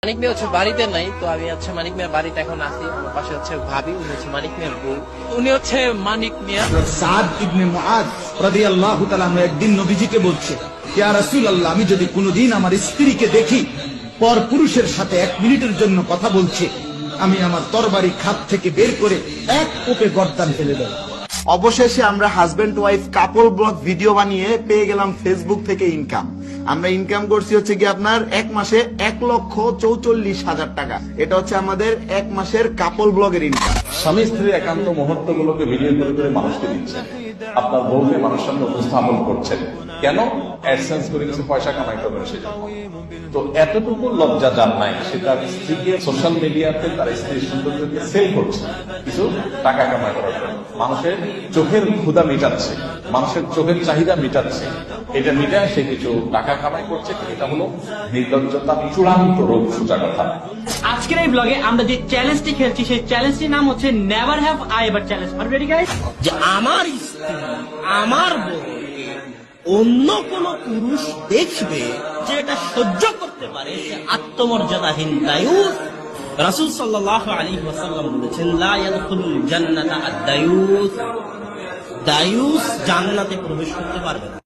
মানিক মিয়া হচ্ছে বাড়িতে নাই, তো আমি হচ্ছে মানিক মিয়ার বাড়িতে এখন আসি। আমার পাশে হচ্ছে ভাবি, উনি হচ্ছে মানিক মিয়ার বউ, উনি হচ্ছে মানিক মিয়া। সাদ ইবনে মুআদ রাদিয়াল্লাহু তাআলা একদিন নবীজিকে বলছে, ইয়া রাসূলুল্লাহ, আমি যদি কোনোদিন আমার স্ত্রীকে দেখি পর পুরুষের সাথে 1 মিনিটের জন্য কথা বলছে, আমি আমার তরবারি খাত থেকে বের করে এক কোপে গর্দান ফেলে দেব। অবশেষে আমরা হাজবেন্ড ওয়াইফ কাপল ব্লগ ভিডিও বানিয়ে পেয়ে গেলাম ফেসবুক থেকে ইনকাম। আমরা ইনকাম করছি হচ্ছে কি আপনার 1 মাসে 1,44,000 টাকা। এটা হচ্ছে আমাদের 1 মাসের কাপল ব্লগের ইনকাম। স্বামী স্ত্রীর একান্ত মুহূর্ত গুলোকে ভিডিও করে করে মানুষকে দিচ্ছেন, আপনার বউকে মানুষের সামনে উপস্থাপন করছেন। কেন? অ্যাডসেন্স করে কিছু পয়সা কামাইতে হবে সেজন্য। তো এতটুকু লজ্জা যার নাই, সে তার স্ত্রীকে সোশ্যাল মিডিয়াতে তার স্ত্রীর সৌন্দর্যকে সেল করছে কিছু টাকা কামাই করার জন্য। মানুষের চোখের ক্ষুধা মিটাচ্ছে, মানুষের চোখের চাহিদা মিটাচ্ছে, এটা মিটায় সে কিছু টাকা কামাই করছে। এটা হলো নির্লজ্জতা চূড়ান্ত রূপ, সোজা কথা। আজকের এই ব্লগে আমরা যে চ্যালেঞ্জটি খেলছি সেই চ্যালেঞ্জটির নাম হচ্ছে never have I ever challenge. আর রেডি গাইস? যে আমার স্ত্রী, আমার বউ অন্য কোন পুরুষ দেখবে যে এটা সহ্য করতে পারে, সে আত্মমর্যাদাহীন দায়ুস। রাসূল সাল্লাল্লাহু আলাইহি ওয়াসাল্লাম বলেছেন, লা ইয়াদখুলুল জান্নাতা আদ-দায়ুস। দায়ুস জান্নাতে প্রবেশ করতে পারবে না।